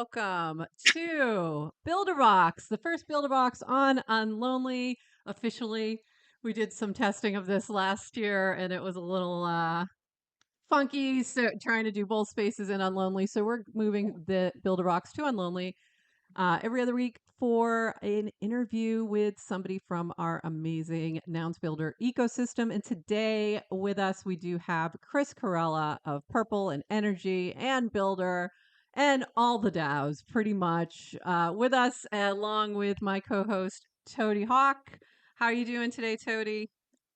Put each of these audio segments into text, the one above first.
welcome to BuilderBox, the first BuilderBox on Unlonely officially. We did some testing of this last year and it was a little funky, so trying to do both spaces in Unlonely. So we're moving the BuilderBox to Unlonely every other week for an interview with somebody from our amazing Nouns Builder ecosystem. And today with us, we do have Chris Carella of Purple and Energy and Builder and all the DAOs pretty much with us, along with my co-host, Toady Hawk. How are you doing today, Toady?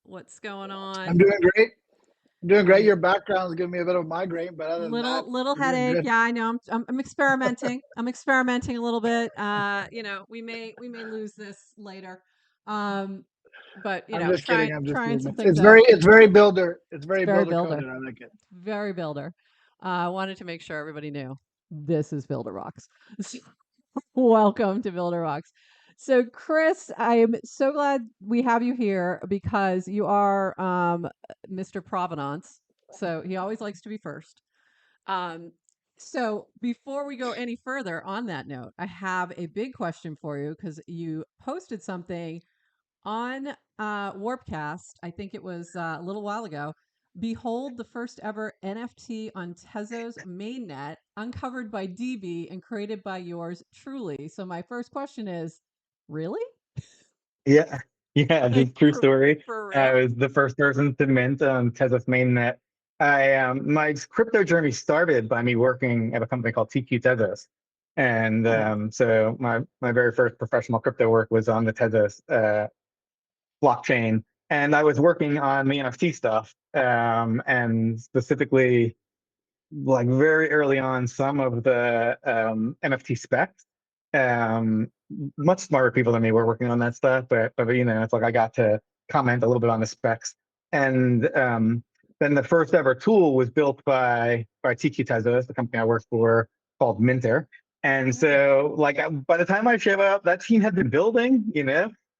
What's going I'm on? doing great. I'm doing great. Um, Your background is giving me a bit of a migraine, but other than that, little we're doing headache. good. Yeah, I know. I'm experimenting. I'm experimenting a little bit. We may lose this later. Um, but I'm just kidding. trying some things It's out. very builder. It's It's very very builder builder. coded. I like it. Very builder. I wanted to make sure everybody knew this is BuilderBox. Welcome to BuilderBox. So, Chris, I am so glad we have you here because you are Mr. Provenance. So he always likes to be first. Um, so before we go any further on that note, I have a big question for you because you posted something on Warpcast. I think it was a little while ago. Behold the first ever NFT on Tezos mainnet, uncovered by DB and created by yours truly. So my first question is, really? Yeah, yeah, Like just true story. for I real? was the first person to mint on Tesla's mainnet. My crypto journey started by me working at a company called TQ Tezos, and Oh, so my very first professional crypto work was on the Tezos blockchain, and I was working on the NFT stuff, and specifically like very early on some of the NFT specs. Um, Much smarter people than me were working on that stuff, but it's like I got to comment a little bit on the specs. And then the first ever tool was built by TQ Tezos, the company I worked for, called Minter. And oh, so like by the time I showed up, that team had been building,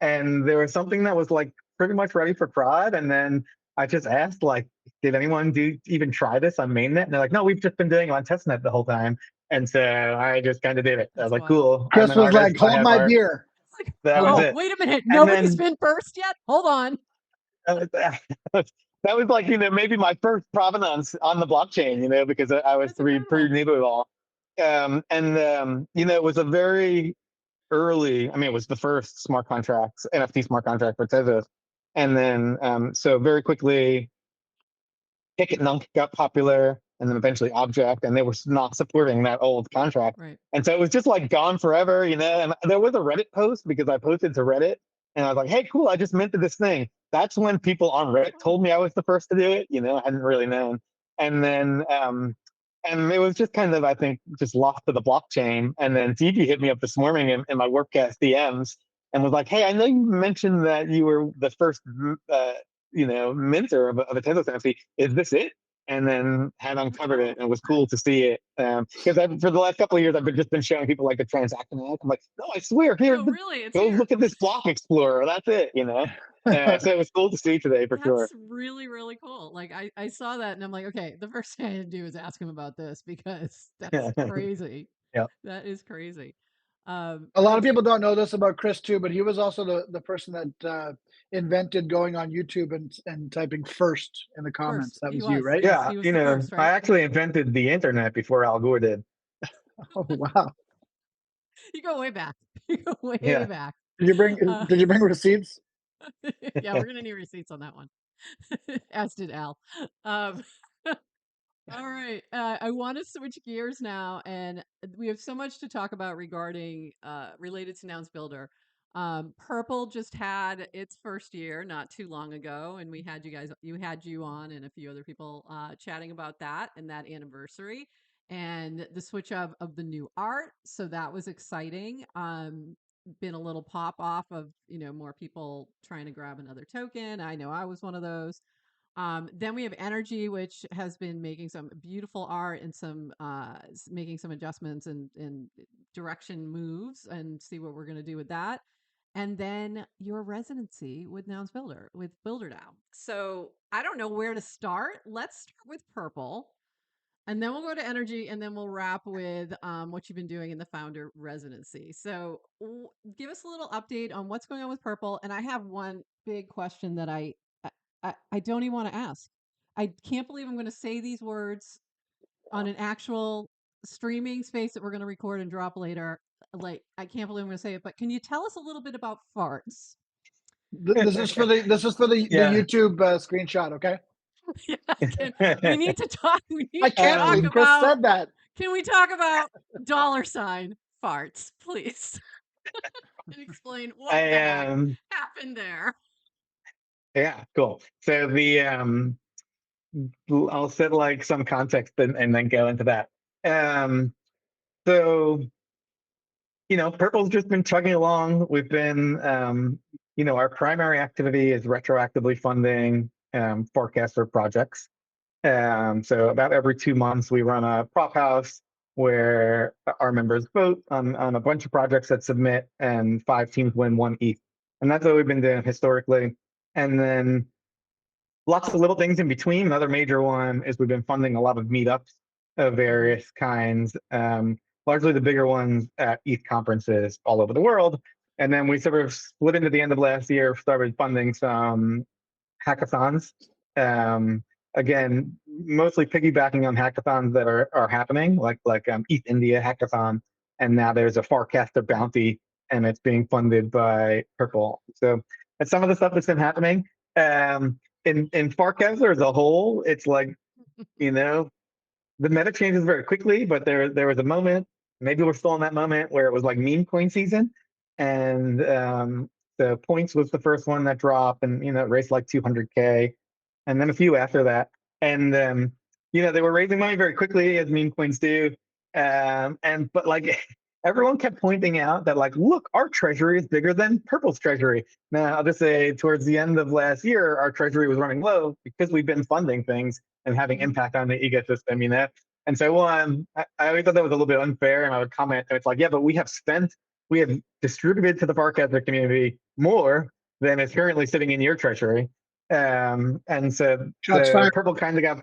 and there was something that was like pretty much ready for prod. And then I just asked like, did anyone even try this on mainnet? And they're like, no, we've just been doing it on testnet the whole time. And so I just kind of did it. I was that's like, wild. cool. I'm Chris an was artist. like, I "Hold have my art. beer." It's like, That was oh, it. wait a minute. And Nobody's then been first yet. Hold on. that was like, maybe my first provenance on the blockchain, because I was That's pretty incredible. new to it all. It was a very early, I mean, it was the first smart contracts, NFT smart contract for Tezos. And then, so very quickly, Ticket Nunk got popular, and then eventually Object, and they were not supporting that old contract. Right. And so it was just like gone forever, And there was a Reddit post because I posted to Reddit, and I was like, "Hey, cool! I just minted this thing." That's when people on Reddit Oh, told me I was the first to do it. I hadn't really known. And then, and it was just kind of, I think, just lost to the blockchain. And then DB hit me up this morning in my Workcast DMs and was like, "Hey, I know you mentioned that you were the first minter of a Tezos NFT. Is this it?" And then had uncovered it, and it was cool to see it. Because for the last couple of years, I've just been showing people like the transaction app. I'm like, no, I swear, here, no, really, it's go here. look at this block explorer. That's it. So it was cool to see today for sure. That's really, really cool. Like I saw that and I'm like, okay, the first thing I had to do is ask him about this because that's crazy. Yeah. That is crazy. A lot of That's people don't know this about Chris too, but he was also the person that invented going on YouTube and typing first in the comments. first. That He was you, was, right? yes, Yeah, he was the first, I right? actually invented the internet before Al Gore did. Oh wow! You go way back. You go way Yeah. back. Did you bring Uh, Did you bring receipts? yeah, we're gonna need receipts on that one. As did Al. Um, All right. I want to switch gears now, and we have so much to talk about regarding related to Nouns Builder. Purple just had its first year not too long ago, and you had you on, and a few other people chatting about that and that anniversary, and the switch of the new art. So that was exciting. Been a little pop off of more people trying to grab another token. I know I was one of those. Then we have Energy, which has been making some beautiful art and making some adjustments and direction moves, and see what we're going to do with that. And then your residency with Nouns Builder with Builder now. So I don't know where to start. Let's start with Purple. and then we'll go to energy, and then we'll wrap with what you've been doing in the founder residency. So give us a little update on what's going on with Purple. And I have one big question that I don't even want to ask. I can't believe I'm going to say these words on an actual streaming space that we're going to record and drop later. Like, I can't believe I'm going to say it, but can you tell us a little bit about farts? This is for the Yeah. YouTube screenshot. Okay. Yeah, we need to talk. We need I to can't talk believe Chris about. said that. Can we talk about $ farts, please? And explain what the heck happened there. Yeah, cool. So I'll set like some context and then go into that. So Purple's just been chugging along. We've been our primary activity is retroactively funding forecaster projects. So about every 2 months we run a prop house where our members vote on a bunch of projects that submit, and 5 teams win 1 ETH. And that's what we've been doing historically. And then lots of little things in between. Another major one is we've been funding a lot of meetups of various kinds, largely the bigger ones at ETH conferences all over the world. And then we sort of split into the end of last year, started funding some hackathons. Again, mostly piggybacking on hackathons that are happening, like ETH India hackathon, and now there's a Forecaster bounty, and it's being funded by Purple. So that's some of the stuff that's been happening. In Forecaster as a whole, it's like the meta changes very quickly, but there was a moment, maybe we're still in that moment, where it was like meme coin season, and the points was the first one that dropped, and it raced like 200K, and then a few after that, and they were raising money very quickly as meme coins do, but like everyone kept pointing out that, like, look, our treasury is bigger than Purple's treasury. Now I'll just say, towards the end of last year, our treasury was running low because we've been funding things and having impact on the ecosystem, And so I always thought that was a little bit unfair, and I would comment, and it's like, yeah, but we have distributed to the Farcaster community more than is currently sitting in your treasury. And so Shots fired. Purple kind of got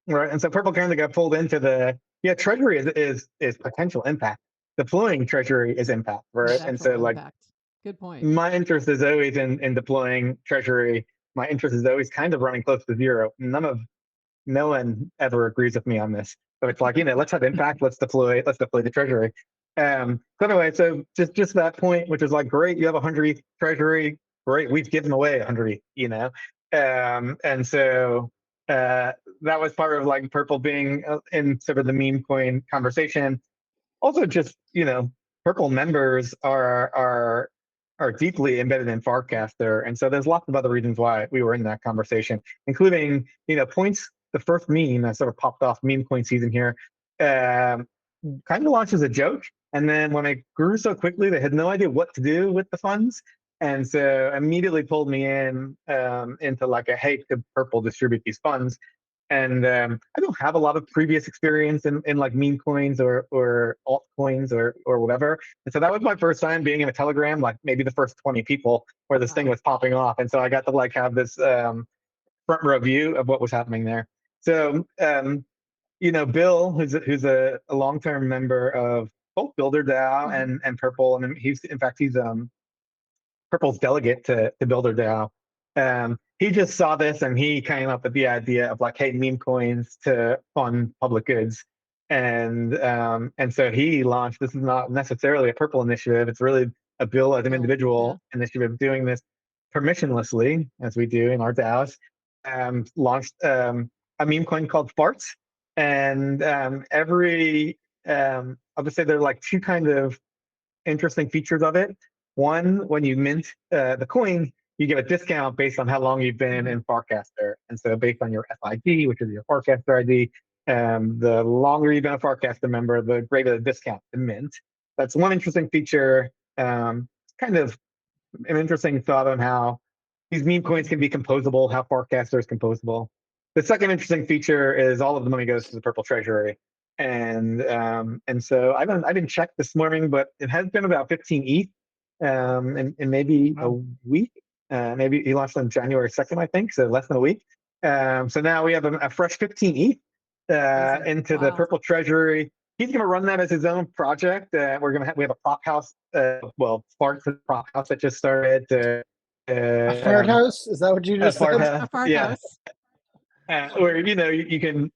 right, and so Purple kind of got pulled into treasury is potential impact. Deploying treasury is impact, right? And so impact. Good point. My interest is always in deploying treasury. My interest is always kind of running close to zero. No one ever agrees with me on this. So it's like, let's have impact, let's deploy the treasury. So anyway, so just that point, which is like, great, you have 100 ETH treasury, great, we've given away 100 ETH, and so that was part of like Purple being in sort of the meme coin conversation. Also, just Purple members are deeply embedded in Farcaster, and so there's lots of other reasons why we were in that conversation, including points. The first meme that sort of popped off meme coin season here, kind of launched as a joke, and then when it grew so quickly, they had no idea what to do with the funds, and so immediately pulled me into like a, hey, could Purple distribute these funds? And I don't have a lot of previous experience in like meme coins or altcoins or whatever. And so that was my first time being in a Telegram, like maybe the first 20 people where this thing was popping off. And so I got to like have this front row view of what was happening there. So, Bill, who's a long-term member of both BuilderDAO and Purple, and he's Purple's delegate to BuilderDAO. He just saw this and he came up with the idea of like, hey, meme coins to fund public goods. And so he launched, this is not necessarily a Purple initiative, it's really a Bill as an individual initiative doing this permissionlessly, as we do in our DAOs, launched a meme coin called Farts. And I'll just say there are like 2 kind of interesting features of it. One, when you mint the coin, you get a discount based on how long you've been in Farcaster. And so based on your FID, which is your Farcaster ID, the longer you've been a Farcaster member, the greater the discount to mint. That's one interesting feature. Kind of an interesting thought on how these meme coins can be composable, how Farcaster is composable. The second interesting feature is all of the money goes to the Purple Treasury. And so I didn't check this morning, but it has been about 15 ETH in maybe a week. Maybe he launched on January 2nd, I think, so less than a week. So now we have a fresh 15 ETH. into the Wow. Purple Treasury. He's going to run that as his own project. We have a prop house, Sparks prop house that just started. A fart Um, house? Is that what you a just fart said? A house, fart yeah, house. where you can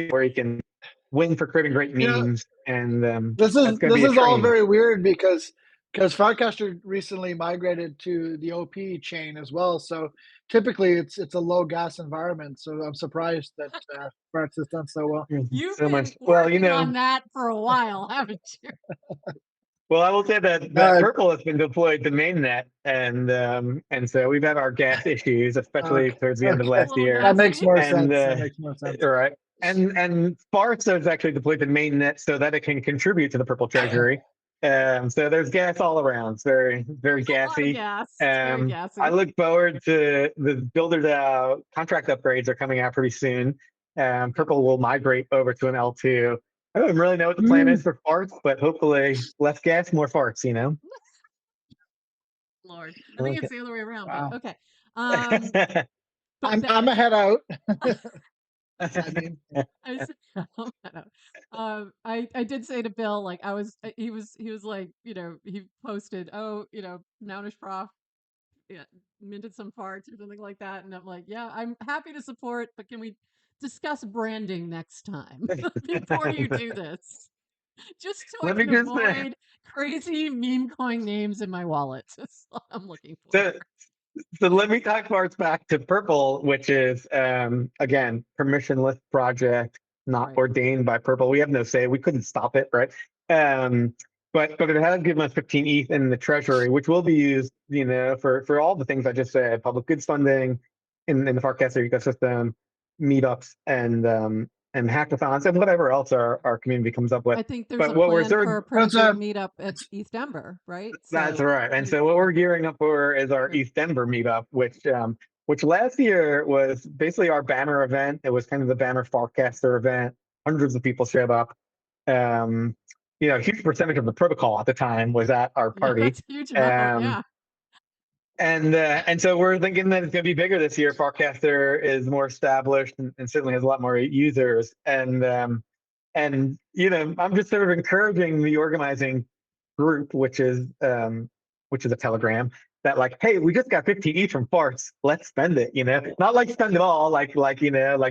where you can win for creating great You know, memes, and this that's is going to be a all train. very weird because Farcaster recently migrated to the OP chain as well. So typically it's a low gas environment. So I'm surprised that Farts has done so well. You've So been much. Well, working on that for a while, haven't you? well, I will say that Uh, purple has been deployed to mainnet, and so we've had our gas issues, especially okay, towards the end of It's a okay, last little year. that makes gassy. more And sense. That makes more sense. right, and Sparks is actually deployed to mainnet so that it can contribute to the purple treasury. So there's gas all around. It's very There's a lot of gassy. gas. It's very I gassy. look forward to the builder contract upgrades are coming out pretty soon. Yep. Purple will migrate over to an L2. I don't really know what the plan is Mm, for farts, but hopefully less gas, more farts, Lord. I think Okay. it's the other way around, but wow. okay. Um, but I'm a head out. I mean, I said, I did say to Bill, like he was like, he posted, oh, Nounish Prof, yeah, minted some parts or something like that, and I'm like, yeah, I'm happy to support, but can we discuss branding next time before you do this, just so I Let me can just avoid crazy meme coin names in my wallet. That's all I'm looking for. so, so let me talk farts back to Purple, which is again permissionless project, not Right. ordained by Purple. We have no say. We couldn't stop it, right? Um, but it has given us 15 ETH in the treasury, which will be used, for all the things I just said: public goods funding in the Farcaster ecosystem, meetups, and hackathons, and whatever else our community comes up with. I think there's a But what we're plan sort for of a pretty that's big a meetup at East Denver, right? That's So right. And you, so what yeah, we're gearing up for is our great. East Denver meetup, which last year was basically our banner event. It was kind of the banner forecaster event. Hundreds of people showed up. Um, a huge percentage of the protocol at the time was at our Yeah, party. that's a huge amount. Um, Yeah. and so we're thinking that it's going to be bigger this year. Farcaster is more established and certainly has a lot more users. And I'm just sort of encouraging the organizing group, which is a Telegram, that like, hey, we just got 15 each from farts. Let's spend it. Not like spend it all, like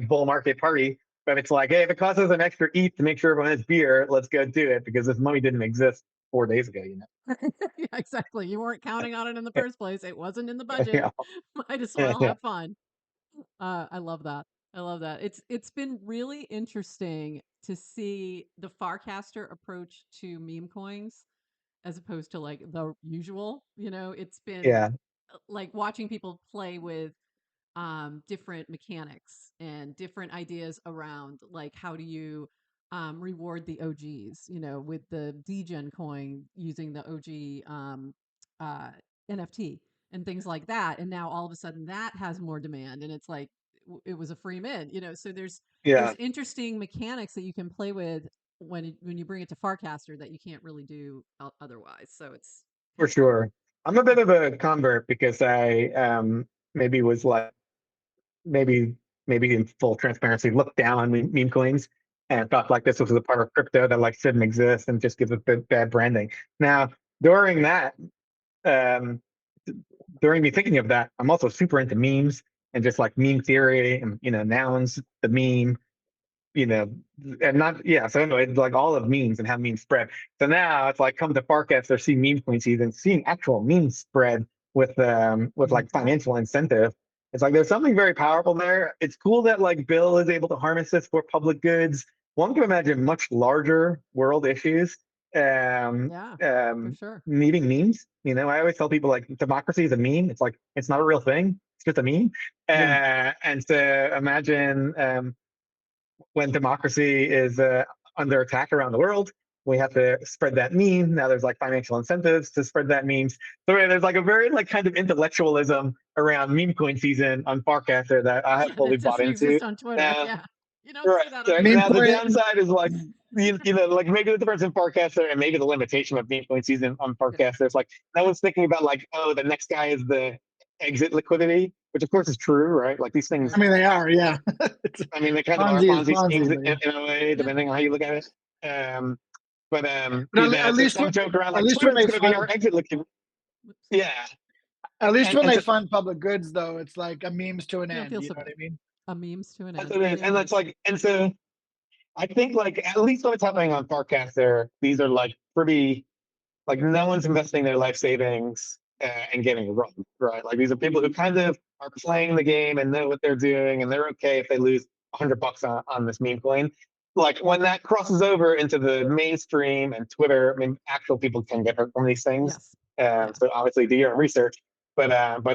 bull market party. But it's like, hey, if it costs us an extra ETH to make sure everyone has beer, let's go do it because this money didn't exist 4 days ago. Yeah, exactly. You weren't counting on it in the first place. It wasn't in the budget. Yeah, Might as well yeah, have fun. I love that. I love that. It's been really interesting to see the Farcaster approach to meme coins as opposed to like the usual. It's been yeah, like watching people play with different mechanics and different ideas around like how do you reward the OGs, with the degen coin using the OG uh, NFT and things like that. And now all of a sudden that has more demand and it's like it was a free mint, so there's yeah, interesting mechanics that you can play with when you bring it to Farcaster that you can't really do otherwise. So for it's fun. sure. I'm a bit of a convert because I maybe was like maybe maybe in full transparency looked down on meme coins and thought like this was a part of crypto that like shouldn't exist and just gives it bad branding. Now during that, um, during me thinking of that, I'm also super into memes and just like meme theory and nouns, the meme, you know, and not yeah. So anyway, it's like all of memes and how memes spread. So now it's like come to Farcast or see meme queen season, seeing actual memes spread with mhm. like financial incentive. It's like there's something very powerful there. It's cool that like Bill is able to harness this for public goods. One can imagine much larger world issues um, Yeah, for um, sure. needing memes. I always tell people like democracy is a meme. It's like it's not a real thing. It's just a meme. Yeah, And so imagine when democracy is under attack around the world. We have to spread that meme. Now there's like financial incentives to spread that memes. So there's like a very like kind of intellectualism around meme coin season on Farcaster that I have Yeah, fully that bought doesn't into. exist on Twitter. Now, Yeah. You don't see right. that on So meme now Twitter. the coin. downside is like like maybe the difference in Farcaster and maybe the limitation of meme coin season on Yeah. Farcaster is like no one's thinking about like, oh, the next guy is the exit liquidity. which of course is true, right? Like these things, I mean, they are, yeah. It's I mean, they kind of are Ponzi is Ponzi schemes Ponzi, but yeah. in a way, Yeah. depending on how you look at it. But But at so least some joke around at like least when Twitter's they going to be our fund exit. Whoops. Yeah, at least when and they so fund public goods, though, it's like a memes to an You don't end. feel You so know what bad. I mean? A memes to an that's end. what it Yeah, is. yeah, And yeah. that's like, and so I think like at least what's happening on Farcaster, these are like pretty like no one's investing their life savings and getting run, right? Like these are people who kind of are playing the game and know what they're doing, and they're okay if they lose $100 on this meme coin. Like when that crosses over into the mainstream and Twitter, I mean, actual people can get hurt from these things. Yes. Yeah. So obviously, do your own research. But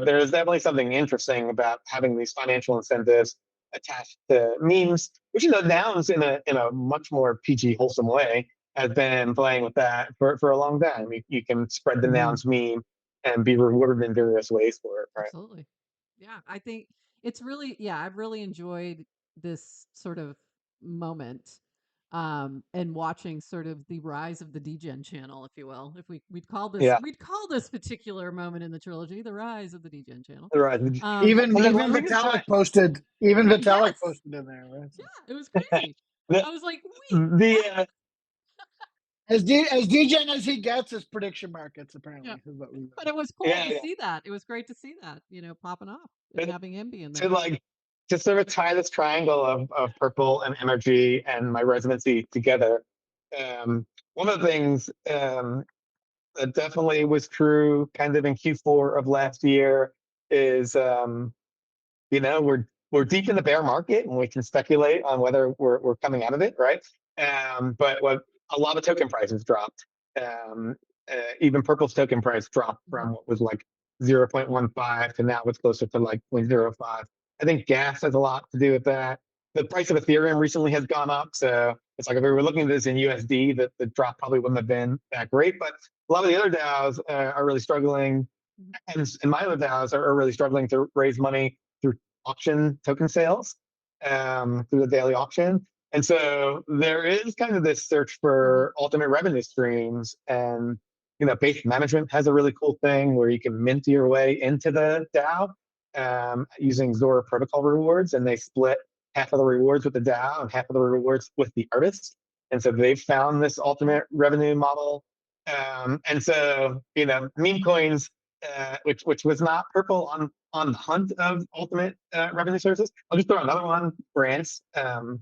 there is definitely something interesting about having these financial incentives attached to memes, which nouns in a much more PG wholesome way has been playing with that for a long time. You can spread the Mhm. nouns meme and be rewarded in various ways for it, right? Absolutely. Yeah, I think it's really I've really enjoyed this sort of moment, and watching sort of the rise of the DGen channel, if you will. If Yeah, we'd call this particular moment in the trilogy the rise of the DGen channel. right. Um, Even And then even one thing that's Vitalik posted. Even Vitalik yes. posted in there, right? So, Yeah, it was crazy. the I was like, "Wait, the what?" as degen as he gets, his prediction markets Yeah. apparently is what we But learned. it was cool yeah, to yeah. see that. It was great to see that, popping off and And having him be in to there. like to sort of tie this triangle of purple and energy and my residency together. Um, One of the things that definitely was true kind of in Q4 of last year is we're deep in the bear market and we can speculate on whether we're coming out of it, right? But what a lot of token prices dropped. Um, Even Purple's token price dropped Mhm. from what was like 0.15 to now it's closer to like 0.05. I think gas has a lot to do with that. The price of Ethereum recently has gone up, so it's like if we were looking at this in USD, that the drop probably wouldn't have been that great. But a lot of the other DAOs are really struggling, Mhm. and my other DAOs are really struggling to raise money through auction token sales through the daily auction. And so there is kind of this search Mhm. for ultimate revenue streams. And, base management has a really cool thing where you can mint your way into the DAO using Zora protocol rewards. And they split half of the rewards with the DAO and half of the rewards with the artists. And so they've found this ultimate revenue model. And so, meme coins, which was not purple on the hunt of ultimate revenue sources. I'll just throw another one. Grants. Mhm.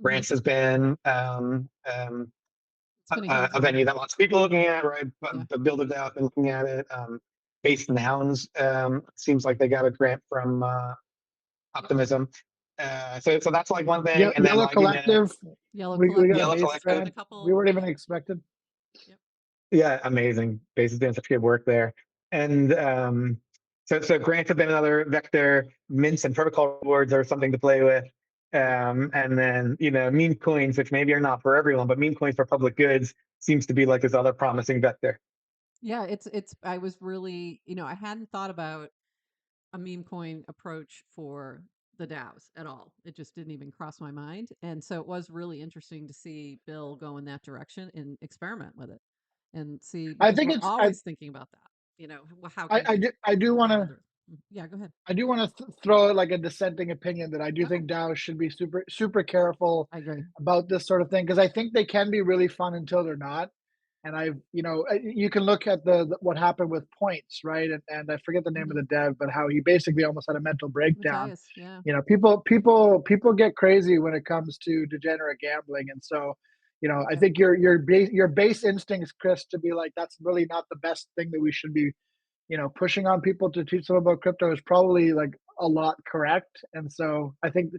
Grants has been It's been a huge a one. venue that lots of people are looking at, right? Yeah. But BuilderBox have been looking at it. Based Nouns seems like they got a grant from Yep. Optimism. So that's like one thing, and then Yellow like Collective, Yellow we got a Collective Yellow base Collective. with a grant. We couple. weren't even Yeah. expected. Yep. Yeah, amazing. Base is doing such good work there. And so grants have been another vector. Mints and protocol rewards are something to play with. And then, meme coins, which maybe are not for everyone, but meme coins for public goods seems to be like this other promising vector. Yeah, I was really, I hadn't thought about a meme coin approach for the DAOs at all. It just didn't even cross my mind. And so it was really interesting to see Bill go in that direction and experiment with it and see, I because think we're it's always thinking about that. How can we I do want to build it? Yeah, go ahead. throw like a dissenting opinion that I do Go. think DAOs should be super careful I agree. about this sort of thing because I think they can be really fun until they're not. And you can look at the what happened with points, right? And I forget the name of Hmm. the dev, but how he basically almost had a mental breakdown. Matthias, yeah. People get crazy when it comes to degenerate gambling, and so I Yep. think your base instincts, Chris, to be like that's really not the best thing that we should be pushing on people to teach them about crypto is probably like a lot correct. And so I think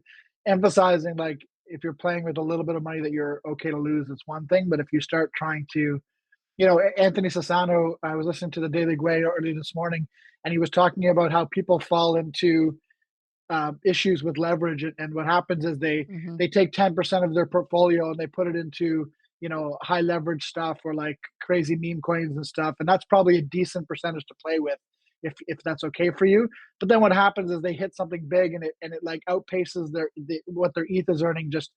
emphasizing like if you're playing with a little bit of money that you're okay to lose, it's one thing. But if you start trying to, Anthony Sassano, I was listening to the Daily Gway early this morning, and he was talking about how people fall into issues with leverage, and what happens is they Hmm. they take 10% of their portfolio and they put it into high leverage stuff or like crazy meme coins and stuff, and that's probably a decent percentage to play with if that's okay for you. But then what happens is they hit something big and it like outpaces what their ETH is earning, just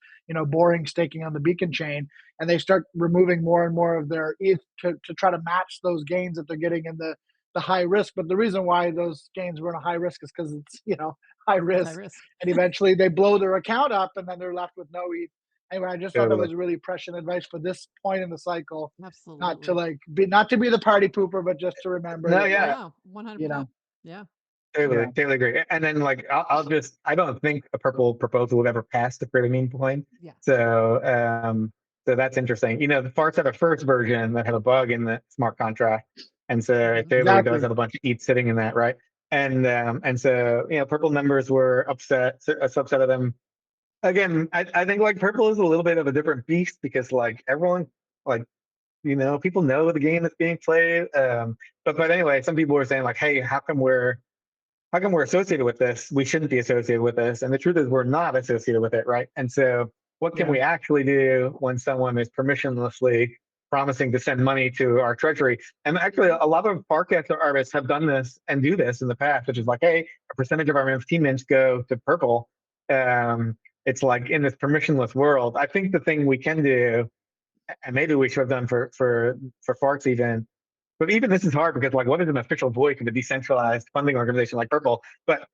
boring staking on the beacon chain, and they start removing more and more of their ETH to try to match those gains that they're getting in the the high risk. But the reason why those games weren't a high risk is because it's, high It's high risk, risk. and eventually they blow their account up, and then they're left with no ETH. Anyway, I just thought that Totally. was really prescient advice for this point in the cycle, not to Absolutely. like not to be the party pooper, but just to remember No, that, like, yeah, No, you 100%. know, Yeah. totally, yeah, totally agree. And then like I don't think a purple proposal would ever pass to create a meme coin. Yeah. So that's interesting. The Farts had a first version that had a bug in the smart contract, and so it totally does exactly. have a bunch of ETH sitting in that, right? And so purple members were upset. A subset of them. Again, I think like purple is a little bit of a different beast because like everyone like people know the game that's being played. But anyway, some people were saying like, hey, how come we're associated with this? We shouldn't be associated with this. And the truth is we're not associated with it, right? And so what can Yeah, we actually do when someone is permissionlessly promising to send money to our treasury? And actually a lot of podcast artists have done this and do this in the past, which is like, hey, a percentage of our NFT mints go to purple. It's like in this permissionless world. I think the thing we can do, and maybe we should have done for Farts even, but even this is hard because like, what is an official voice of a decentralized funding organization like Purple? But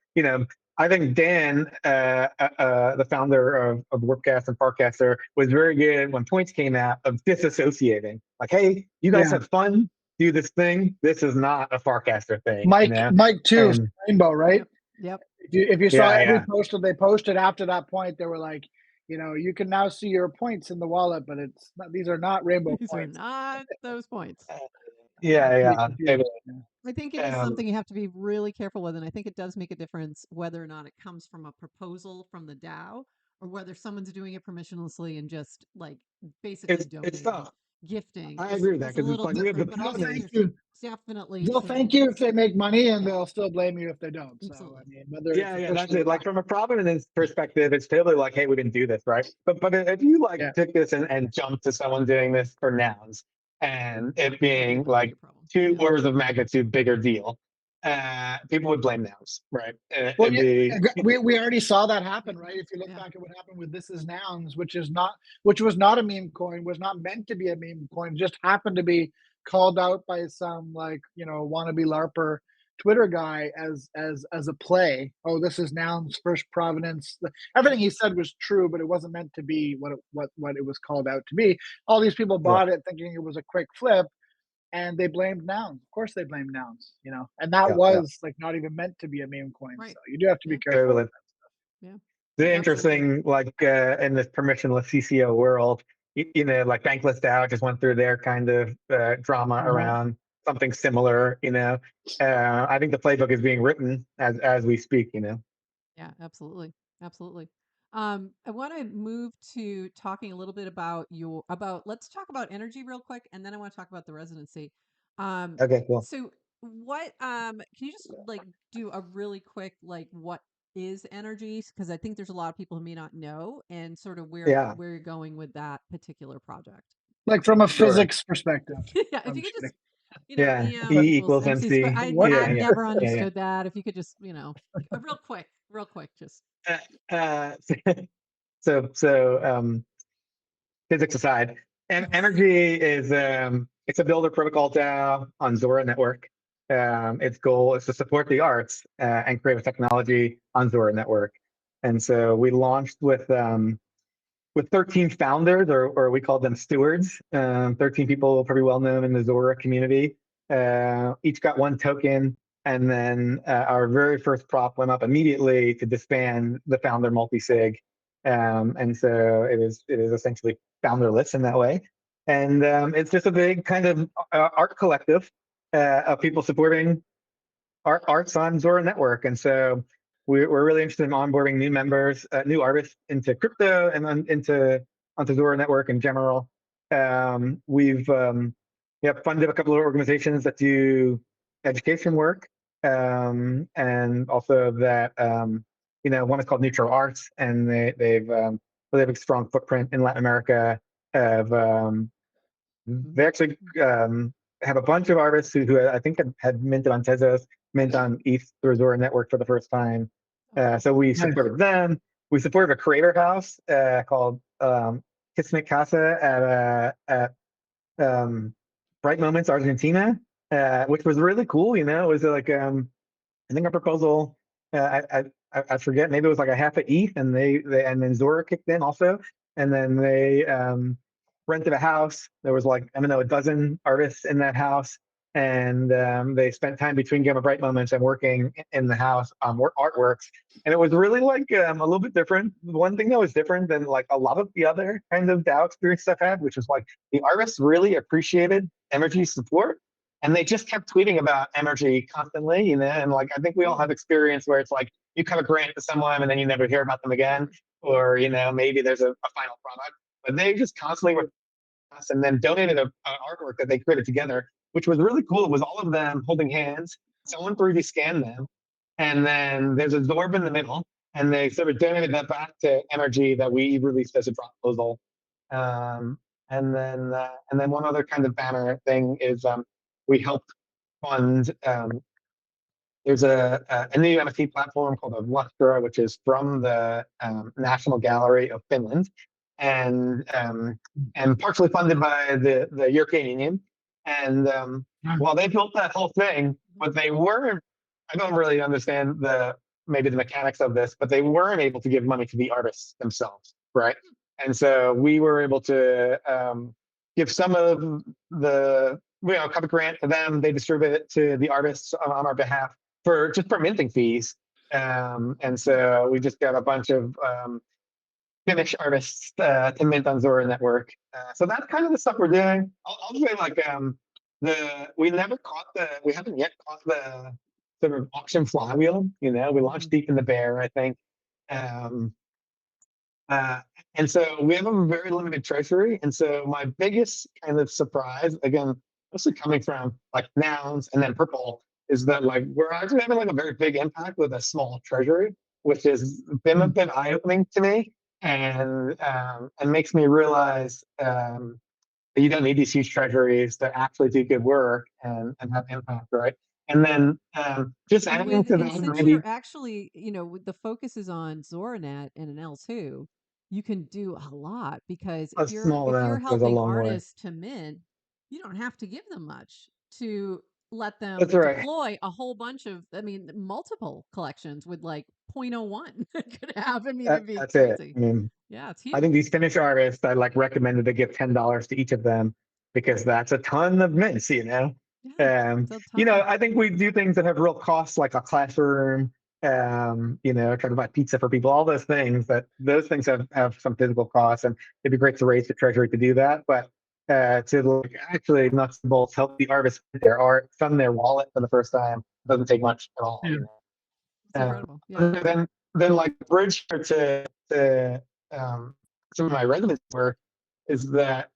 I think Dan, the founder of Warpcast and Farcaster, was very good when points came out of disassociating. Like, hey, you guys yeah. have fun, do this thing. This is not a Farcaster thing, Mike too, And Rainbow, right? Yep. Yep. If you saw yeah, every yeah, post that they posted after that point, they were like, you can now see your points in the wallet, but these are not Rainbow These are points. not those points. yeah, Pretty yeah. confusing. Yeah. I think it is something you have to be really careful with, and I think it does make a difference whether or not it comes from a proposal from the DAO or whether someone's doing it permissionlessly and just like basically It's donating, tough. gifting. I It's agree with that it's a because it's little like we have the different, but I They'll think thank provenance. there's you. definitely They'll some thank you if they make money, and yeah, they'll still blame you if they don't. So I absolutely. mean, whether it's Yeah, yeah, that's official or it. Like not. from a provenance perspective, it's totally like, hey, we didn't do this, right? But if you like Yeah. took this and jumped to someone doing this for nouns and it That'd be a being really like big problem. two Yeah. orders of magnitude bigger deal, people would blame nouns, right? Well, It'd yeah, be we already saw that happen, Yep. right? If you look Yeah. back at what happened with This Is Nouns, which was not a meme coin, was not meant to be a meme coin, just happened to be called out by some like wannabe LARPer Twitter guy as a play. Oh, This Is Nouns, first provenance. Everything he said was true, but it wasn't meant to be what it was called out to be. All these people yeah, bought it thinking it was a quick flip, and they blamed nouns. Of course, they blamed nouns. And that yeah, yeah, was like not even meant to be a meme coin. Right. So you do have to be Yeah. careful with totally. that. Yeah. The Absolutely. interesting, like in this permissionless CCO world, like Bankless DAO just went through their kind of drama Uh-huh. around something similar. I think the playbook is being written as we speak. Yeah, absolutely. Absolutely. I want to move to talking a little bit about let's talk about energy real quick, and then I want to talk about the residency. Um, Okay, cool. so what can you just like do a really quick like what is energy? Because I think there's a lot of people who may not know and sort of Yeah, where you're going with that particular project. Like from a sure. physics perspective. Yeah, if I'm you could just just kidding. Yeah, EM But E equals equals MC squared. MC. what? I Yeah, yeah, never yeah, yeah. understood that. If you could just real quick, just Uh, so physics aside, and energy is it's a builder protocol DAO on Zora network. Its goal is to support the arts and creative technology on Zora network. And so we launched with 13 founders, or we call them stewards. 13 people pretty well known in the Zora community. Each got one token, and then our very first prop went up immediately to disband the founder multi-sig. And so it is essentially founderless in that way. And it's just a big kind of art collective of people supporting arts on Zora Network. And so we're really interested in onboarding new members, new artists into crypto and onto Zora Network in general. We've funded a couple of organizations that do education work, and also that one is called Neutral Arts, and they have a strong footprint in Latin America. Of They actually have a bunch of artists who I think had minted on Tezos, mint on ETH through Zora Network for the first time. oh, So we Nice. supported them. We supported a creator house called Kismet Casa at Bright Moments Argentina. which was really cool. It was like I think our proposal, I forget, maybe it was like a half a ETH, and and then Zora kicked in also, and then they rented a house. There was like, I don't know, a dozen artists in that house, and they spent time between Gamma Bright moments and working in the house on artworks, and it was really like a little bit different. One thing that was different than like a lot of the other kind of DAO experiences I've had, which was like the artists really appreciated energy support, and they just kept tweeting about energy constantly, and like I think we all have Cool. experience where it's like you cut a grant to someone and then you never hear about them again, or maybe there's a final product, but they just constantly were us and then donated a artwork that they created together, which was really cool. It was all of them holding hands. Oh, Someone cool. 3D scanned them, and then there's a Zorb in the middle, and they sort of donated that back to energy that we released as a drop proposal. Um, and then one other kind of banner thing is we helped fund there's a new NFT platform called Lustra, which is from the National Gallery of Finland, and and partially funded by the European Union. And while they built that whole thing, Mhm. but they weren't. I don't really understand maybe the mechanics of this, but they weren't able to give money to the artists themselves, right? And so we were able to give some of the cut a grant to them. They distribute it to the artists on our behalf for minting fees. And so we just got a bunch of Finnish artists to mint on Zora Network. So that's kind of the stuff we're doing. I'll say like we haven't yet caught the sort of auction flywheel. We launched Mhm. deep in the bear, I think. Um, uh, and so we have a very limited treasury. And so my biggest kind of surprise, again, mostly coming from like nouns and then purple, is that like we're actually having like a very big impact with a small treasury, which has been a bit eye-opening to me, and makes me realize that you don't need these huge treasuries to actually do good work and have impact, right? And then just adding to And that, since maybe you're actually, with the focus is on Zoranet and an L2, you can do a lot because a small if you're amount goes a helping long way. artists to mint, you don't have to give them much to let them That's right. deploy a whole bunch of, I mean, multiple collections with like 0.01 could have. I mean, it'd be That's it. crazy. I mean, Yeah, it's I think huge. these Finnish artists, I like recommended to give $10 to each of them because that's a ton of mints. Yeah, it's a ton. I think we do things that have real costs, like a classroom, try to buy pizza for people, all those things. That those things have some physical costs, and it'd be great to raise the treasury to do that. But to like actually nuts and bolts help the artists with their art, fund their wallet for the first time doesn't take much at all. Yeah. It's incredible. Yeah. Then like bridge to um, some of my residents work is that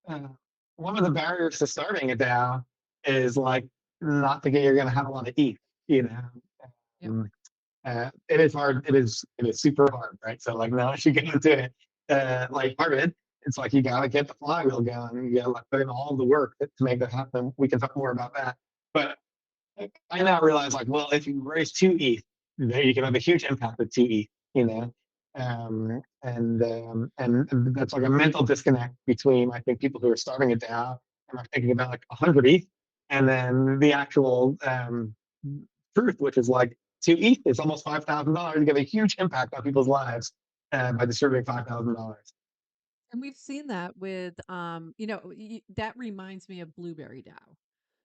uh, one of the barriers to starting a DAO is like not thinking you're going to have a lot of ETH. You know, Yep. um, it is hard. It is super hard, right? So like now as you get into it, like hearted, it's like you got to get the flywheel going. You got to like put in all the work to make that happen. We can talk more about that, but I now realize like, well, if you raise two ETH, there you can have a huge impact with two ETH, and that's like a mental disconnect between I think people who are starting a DAO and are thinking about like 100 ETH, and then the actual truth, which is like two ETH is almost $5,000. You get a huge impact on people's lives by distributing $5,000. And we've seen that with, that reminds me of Blueberry DAO.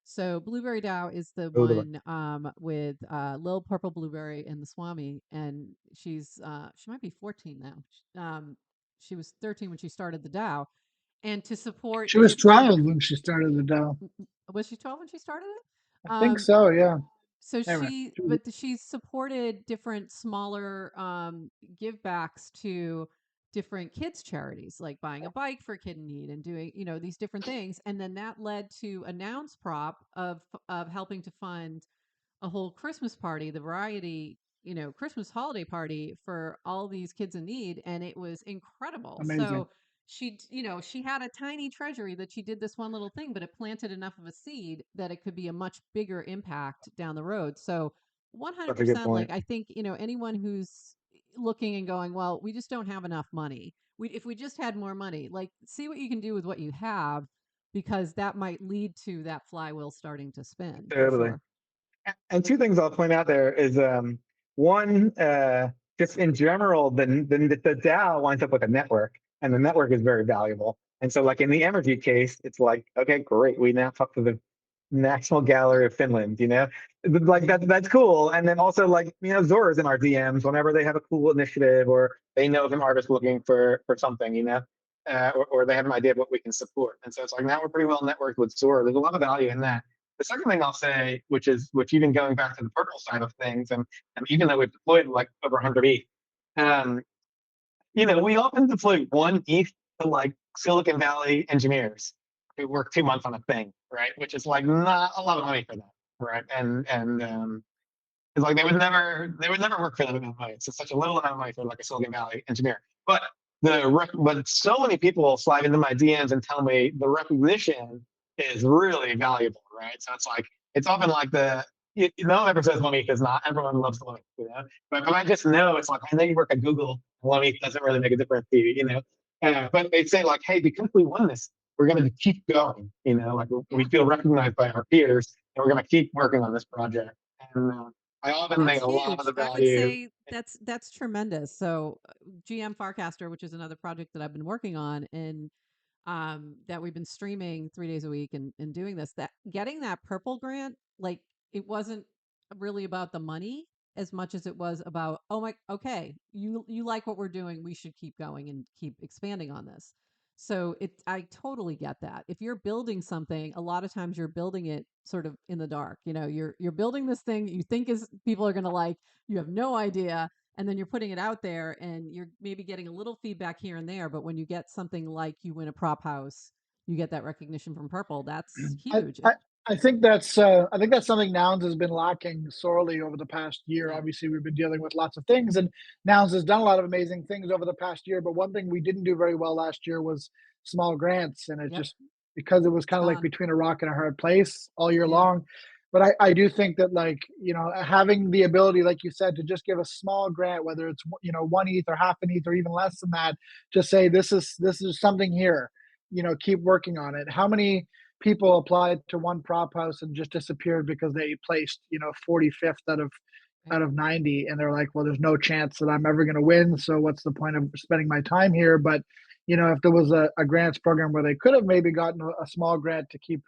So Blueberry DAO is the Totally. one with Lil Purple Blueberry and the Swami, and she might be 14 now. She was 13 when she started the DAO, and to support She was different. 12 when she started the DAO. Was she 12 when she started I it? think so, yeah. So Anyway, she's supported different smaller give backs to different kids charities, like buying a bike for a kid in need and doing, these different things. And then that led to a nouns prop of helping to fund a whole Christmas party, the variety, Christmas holiday party for all these kids in need, and it was incredible. amazing. So she had a tiny treasury that she did this one little thing, but it planted enough of a seed that it could be a much bigger impact down the road. So That's a good 100%, like point. I think, anyone who's looking and going, well, we just don't have enough money. If we just had more money, like see what you can do with what you have, because that might lead to that flywheel starting to spin for Totally. sure. And two things I'll point out there is one, just in general, the DAO winds up with a network, and the network is very valuable. And so, like in the energy case, it's like, okay, great, we now talk to the National Gallery of Finland, like that's cool. And then also, like, Zora's in our DMs whenever they have a cool initiative or they know of an artist looking for something, or they have an idea of what we can support. And so it's like now we're pretty well networked with Zora. There's a lot of value in that. The second thing I'll say, which even going back to the purple side of things, and even though we've deployed like over 100 ETH, um, we often deploy one ETH to like Silicon Valley engineers who work 2 months on a thing, right? Which is like not a lot of money for that, right? And it's like they would never work for that amount of money. It's such a little amount of money for like a Silicon Valley engineer. But so many people slide into my DMs and tell me the recognition is really valuable, right? So it's like it's often like no one ever says one ETH is not. Everyone loves the one ETH. But I just know it's like I know you work at Google. One ETH doesn't really make a difference to you. But they say like, hey, because we won this, we're going to keep going. Like we Yeah. feel recognized by our peers, and we're going to keep working on this project. And I often That's think a lot of huge. the I would value. say that's tremendous. So, GM Farcaster, which is another project that I've been working on, and that we've been streaming 3 days a week and doing this, that getting that purple grant, like it wasn't really about the money as much as it was about, oh my, okay, you like what we're doing, we should keep going and keep expanding on this. So I totally get that. If you're building something, a lot of times you're building it sort of in the dark. You're building this thing you think is people are going to like, you have no idea, and then you're putting it out there and you're maybe getting a little feedback here and there, but when you get something like you win a prop house, you get that recognition from purple, that's I, huge. I I think that's something Nouns has been lacking sorely over the past year. Yeah. Obviously, we've been dealing with lots of things, and Nouns has done a lot of amazing things over the past year. But one thing we didn't do very well last year was small grants, and it Yep. just because it was It's kind of like gone. between a rock and a hard place all year Yeah. long. But I do think that like having the ability, like you said, to just give a small grant, whether it's 1 ETH or half an ETH or even less than that, just say this is something here. Keep working on it. How many people applied to one prop house and just disappeared because they placed 45th Right. out of 90, and they're like, well, there's no chance that I'm ever going to win, so what's the point of spending my time here? But if there was a grants program where they could have maybe gotten a small grant to keep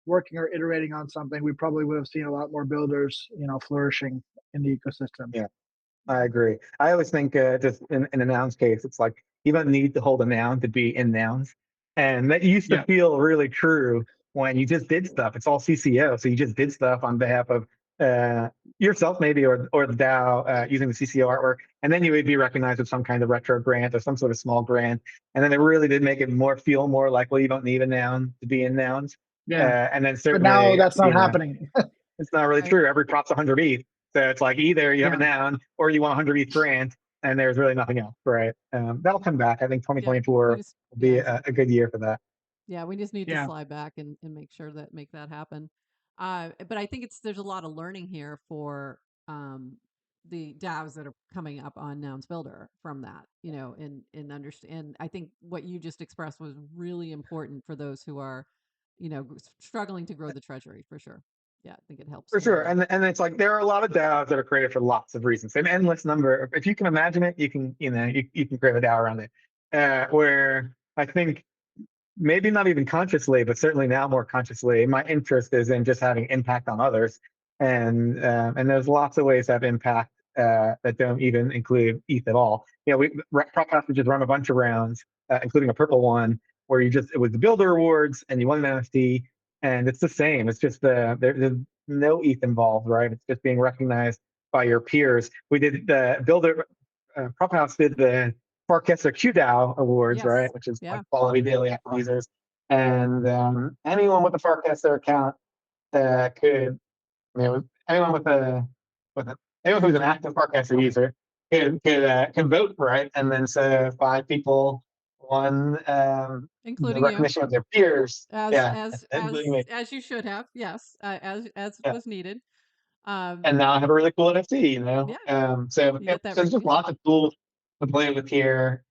working or iterating on something, we probably would have seen a lot more builders flourishing in the ecosystem. Yeah, I agree. I always think just in a nouns case, it's like you don't need to hold a noun to be in nouns. And that used to Yeah. feel really true when you just did stuff. It's all CCO. So you just did stuff on behalf of uh, yourself, maybe, or the DAO using the CCO artwork. And then you would be recognized with some kind of retro grant or some sort of small grant. And then it really did make it feel more like, well, you don't need a noun to be in nouns. Yeah. And then But now certainly, that's not happening. it's not really Right. true. Every prop's 100 ETH. So it's like either you have a Yeah. noun or you want 100 ETH grant, and there's really nothing else, right? That'll come back. I think Yeah. We 2024 just, will yeah, be a exactly. good year for that. Yeah, we just need to Yeah. slide back and make that happen. But I think there's a lot of learning here for the DAOs that are coming up on Nouns Builder from that, and understand. I think what you just expressed was really important for those who are, struggling to grow the treasury for sure. Yeah, I think it helps For to know sure. that. And it's like there are a lot of DAOs that are created for lots of reasons, an endless number. If you can imagine it, you can create a DAO around it. Where I think maybe not even consciously, but certainly now more consciously, my interest is in just having impact on others. And there's lots of ways to have impact that don't even include ETH at all. Prop has to just run a bunch of rounds, including a purple one, where it was the builder awards and you won an NFT, and it's the same. It's just there's no ETH involved, right? It's just being recognized by your peers. We did the builder Prop House did the Farcaster QDAO Awards, right? Yes. Which is like Yeah. quality daily active users. And anyone with a Farcaster account could, anyone with a anyone who's an active Farcaster user can vote, right? And then so 5 people won the Including you. recognition of their peers. As Yeah, as including as me. as you should have. Yes. As Yeah. was needed. Um And now I have a really cool NFT, yeah, So, you yeah, get that so there's just recognition. lots of tools to play with here.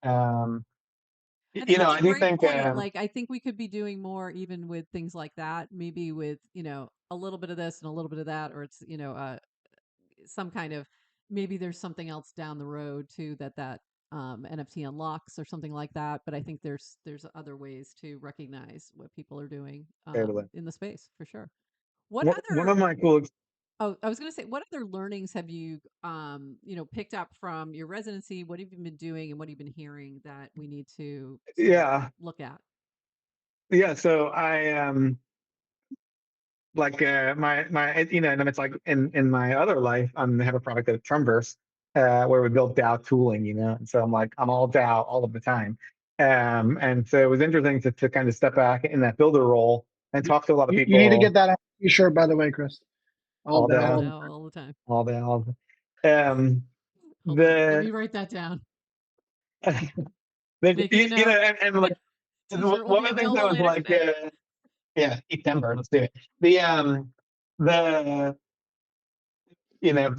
I think You know, that's I a do great think, point. Like, I think we could be doing more even with things like that, maybe with, a little bit of this and a little bit of that, or it's, some kind of, maybe there's something else down the road too that NFT unlocks or something like that. But I think there's other ways to recognize what people are doing totally. in the space for sure. What One other of my cool, Oh, I was going to say, what other learnings have you, picked up from your residency? What have you been doing, and what have you been hearing that we need to yeah, look at? yeah. So I like my and it's like in my other life, I have a product at Trumverse where we build DAO tooling, and so I'm all DAO all of the time. And so it was interesting to kind of step back in that builder role and You, talk to a lot of you need to get people that on a t-shirt, by the way, Chris. All all down, All DAO, all. now, all the time. all DAO. Um, Hold on, let me the write that down. you, Making a you know, note. and like T-shirt will one be of the things that available was later like, today. yeah, September, let's do it. The you know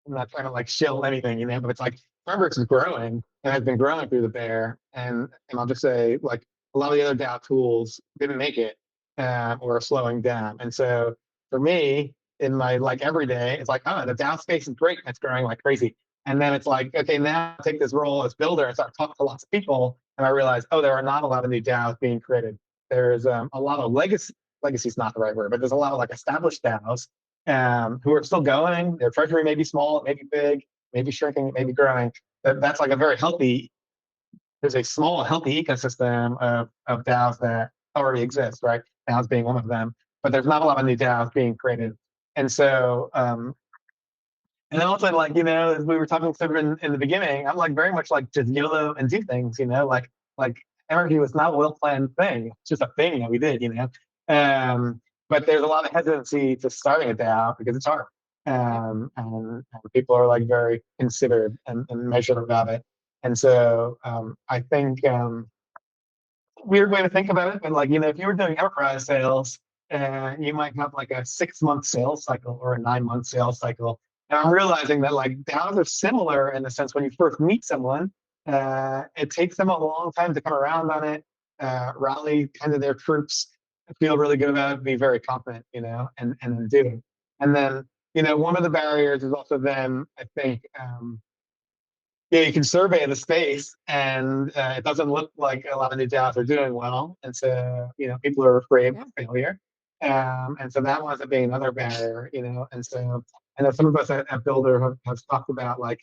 I'm not trying to like shill anything, but it's like Starbucks is growing and has been growing through the bear. And I'll just say like a lot of the other DAO tools didn't make it or are slowing down. And so for me, in my like everyday, it's like, oh, the DAO space is great. It's growing like crazy. And then it's like, okay, now I take this role as builder and start talking to lots of people. And I realize, oh, there are not a lot of new DAOs being created. There's a lot of legacy is not the right word, but there's a lot of like established DAOs who are still going. Their treasury may be small, it may be big, maybe shrinking, it may be growing. That's like a very healthy. There's a small, healthy ecosystem of DAOs that already exist, right? DAOs being one of them, but there's not a lot of new DAOs being created. And so, and then also like as we were talking sort of in the beginning, I'm like very much like just YOLO and do things, like energy was not a well planned thing. It's just a thing that we did. Um, but there's a lot of hesitancy to starting a DAO because it's hard. Yep. And people are like very considered and measured about it. And so I think weird way to think about it, but like if you were doing enterprise sales, you might have like a 6 month sales cycle or a 9 month sales cycle. And I'm realizing that like DAOs are similar in the sense when you first meet someone, it takes them a long time to come around on it, rally kind of their troops, feel really good about it, be very confident, and then do it. And then one of the barriers is also then I think yeah, you can survey the space, and it doesn't look like a lot of new DAOs are doing well, and so people are afraid Yeah. of failure, and so that winds up being another barrier, And so I know some of us at Builder have talked about like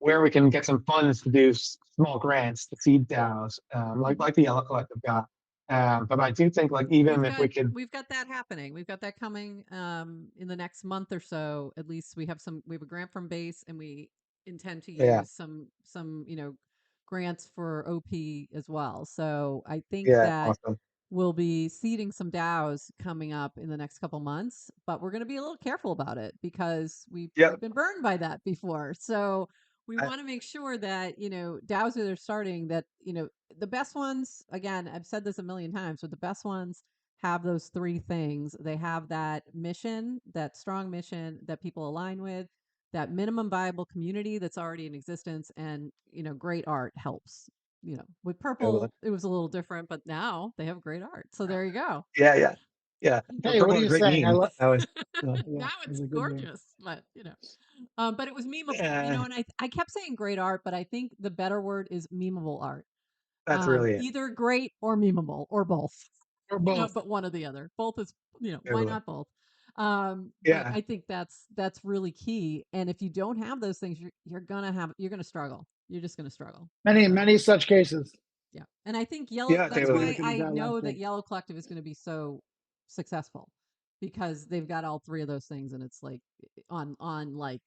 where we can get some funds to do small grants to seed DAOs, Hmm. like the Yellow Collective got. But I do think like even if we could, We've got that happening. We've got that coming in the next month or so. At least we have a grant from base, and we intend to yeah, use some grants for OP as well. So I think yeah, that awesome, we'll be seeding some DAOs coming up in the next couple months, but we're going to be a little careful about it because we've yep, been burned by that before. So we I, want to make sure that DAOs that are starting, that the best ones, again, I've said this a million times, but the best ones have those three things. They have that mission, that strong mission that people align with, that minimum viable community that's already in existence, and great art helps. With totally, Purple, it was a little different, but now they have great art. So there you go. yeah, yeah, yeah. Hey, what Purple are has you great saying? I memes. love. That was, Yeah, Now it's it's a good name. gorgeous, but it was memeable, uh, and I kept saying great art, but I think the better word is memeable art. that's really it. Either great or memeable or both, Or both. but one or the other. Both is, why Totally. not both? But Yeah. I think that's really key. And if you don't have those things, you're gonna struggle. You're just gonna struggle. Many, So many such cases. yeah. And I think Yeah, that's If you totally. why look at the I DAO know that landscape. Yellow Collective is going to be so successful, because they've got all three of those things, and it's like on like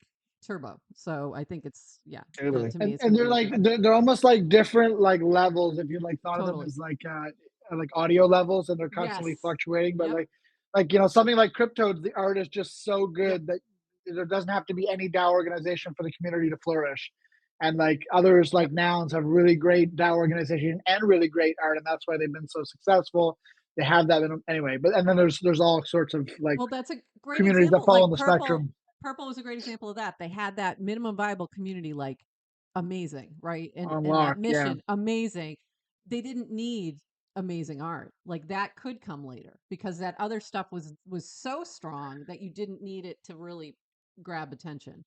turbo. So I think it's, yeah, Totally. to me and it's going and to they're be a like good they're almost like different like levels if you like thought of them totally. as like audio levels and they're constantly Yes. fluctuating but Yep. like something like crypto the art is just so Yep. good that there doesn't have to be any DAO organization for the community to flourish and like others like Yep. nouns have really great DAO organization and really great art and that's why they've been so successful they have that in them anyway but and then there's all sorts of like Well, that's a great communities that example. fall Like on the Purple, spectrum Purple was a great example of that. They had that minimum viable community, like amazing, right? And that Unlock, yeah. mission, amazing. They didn't need amazing art. Like that could come later because that other stuff was so strong that you didn't need it to really grab attention.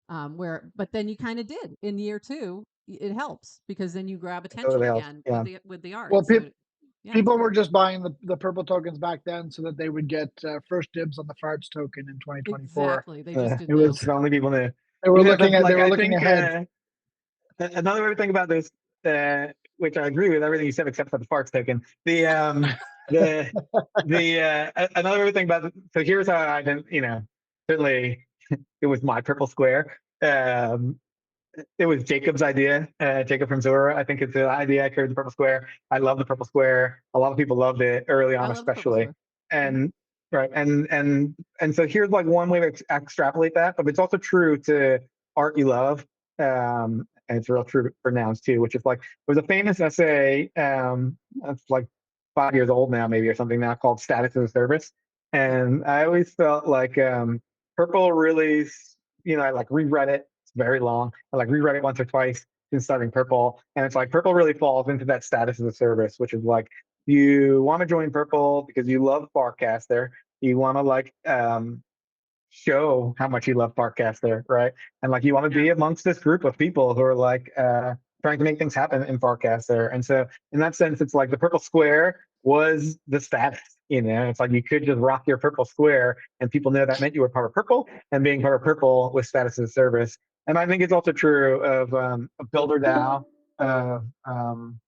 But then you kind of did in year two. It helps because then you grab It attention totally helps. again Yeah, with the art. Well, So yeah, it's people were great. just buying the purple tokens back then so that they would get first dibs on the farts token in 2024. Exactly. They just It didn't know. was if only people knew. they Like were I looking think ahead. another way to think about this, which I agree with everything you said except for the Sparks token. The another way to think about it. So here's how I didn't, certainly it was my purple square. It was Jacob's idea. Jacob from Zora, I think it's the idea. I created the purple square. I love the purple square. A lot of people loved it early I on, love the purple especially. square. Hmm. And right, and so here's like one way to extrapolate that, but it's also true to art you love. And it's real true for nouns too, which is like there's a famous essay. That's like 5 years old now, maybe or something now, called "Status as a Service." Yeah. And I always felt like purple really, I like reread it. It's very long. I like reread it once or twice since starting Purple, and it's like Purple really falls into that status as a service, which is like you want to join Purple because you love Farcaster. You want to like show how much you love Farcaster, right? And like you want to Yeah. be amongst this group of people who are like trying to make things happen in Farcaster. And so in that sense, it's like the purple square was the status. It's like you could just rock your purple square and people know that meant you were part of purple, and being part of purple with status as a service. And I think it's also true of Builder DAO, of um,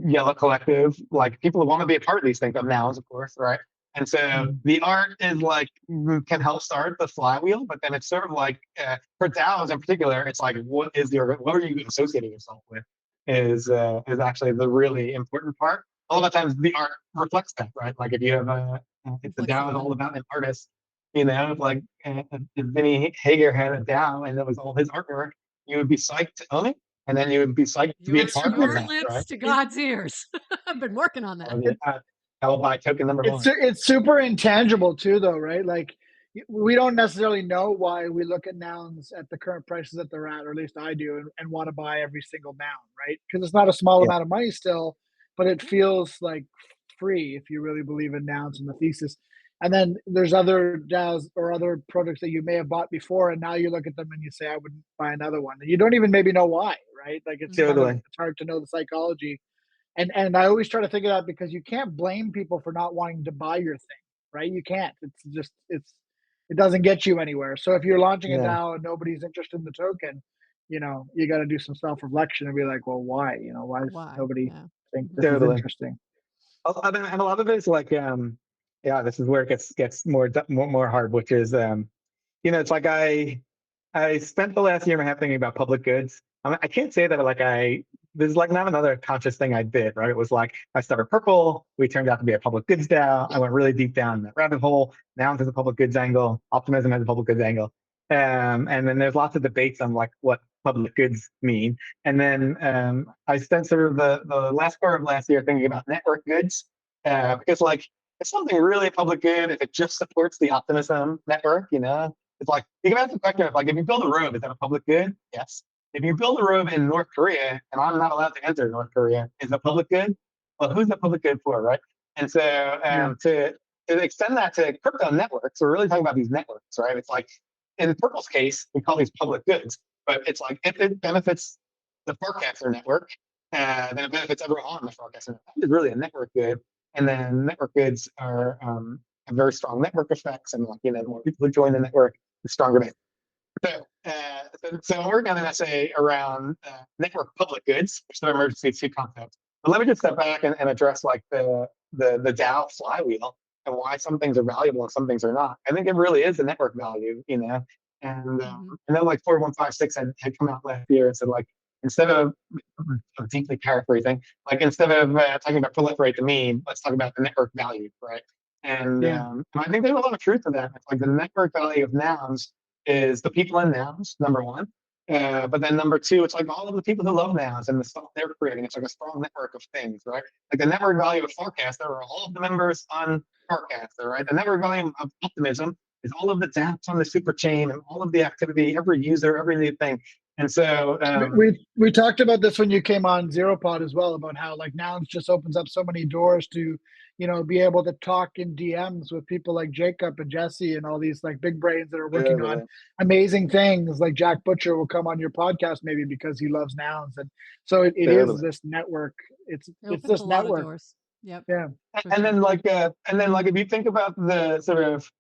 Yellow Collective, like people who want to be a part of these things, of nouns, of course, right? And so Mhm. the art is like can help start the flywheel, but then it's sort of like for DAOs in particular, it's like what are you associating yourself with is actually the really important part. A lot of times the art reflects that, right? Like if you have if the Reflects the DAO is all brand. about an artist, like if Vinny Hager had a DAO and it was all his artwork, you would be psyched to own it, and then you would be psyched to be a Your part of your Super. that, right? lips to God's ears. I've been working on that. Oh, yeah. I'll buy token number one. It's super intangible too, though, right? Like we don't necessarily know why we look at nouns at the current prices that they're at, or at least I do, and want to buy every single noun, right? Because it's not a small Yeah, amount of money still, but it feels like free if you really believe in nouns and the thesis. And then there's other DAOs or other products that you may have bought before, and now you look at them and you say, I wouldn't buy another one. And you don't even maybe know why, right? Like it's Hmm. kind of totally. it's hard to know the psychology, and I always try to think of that because you can't blame people for not wanting to buy your thing, right? You can't. It's just it doesn't get you anywhere. So if you're launching a Yeah, DAO and nobody's interested in the token, you got to do some self reflection and be like, well, why? Why does Why? nobody Yeah. think Hmm. this is totally. interesting? And a lot of it is like, yeah, this is where it gets more hard, which is, it's like I spent the last year and a half thinking about public goods. I can't say that like there's like not another conscious thing I did, right? It was like I started Purple. We turned out to be a public goods DAO. I went really deep down that rabbit hole. Now there's a public goods angle. Optimism has a public goods angle. And then there's lots of debates on like what public goods mean. And then I spent sort of the last part of last year thinking about network goods because like it's something really public good if it just supports the optimism network, it's like you can ask the question of like if you build a road, is that a public good? Yes. If you build a road in North Korea and I'm not allowed to enter North Korea, is it public good? Well, who's the public good for, right? And so Yeah, to extend that to crypto networks, we're really talking about these networks, right? It's like in Purple's case, we call these public goods, but it's like if it benefits the forecaster network, then it benefits everyone on the forecaster network. That is really a network good. And then network goods are have very strong network effects, and like the more people who join the network, the stronger they. So I'm working on an essay around network public goods, which are emergency two concepts. But let me just step back and address like the DAO flywheel and why some things are valuable and some things are not. I think it really is the network value, And Hmm. and then like 4156 had come out last year and said like instead of deeply paraphrasing, like instead of talking about proliferate the mean, let's talk about the network value, right? yeah, And I think there's a lot of truth to that. It's like the network value of nouns is the people in nouns, number one. But then number two, it's like all of the people who love nouns and the stuff they're creating. It's like a strong network of things, right? Like the network value of Forecaster are all of the members on Forecaster, right? The network value of Optimism is all of the dApps on the super chain and all of the activity, every user, every new thing. And so, we talked about this when you came on ZeroPod as well, about how like Nouns just opens up so many doors to, be able to talk in DMs with people like Jacob and Jesse and all these like big brains that are working on totally, amazing things. Like Jack Butcher will come on your podcast maybe because he loves Nouns, and so it is totally. this network. It It's opens a this lot of network. doors. Yep, Yeah, for And sure. then if you think about the sort of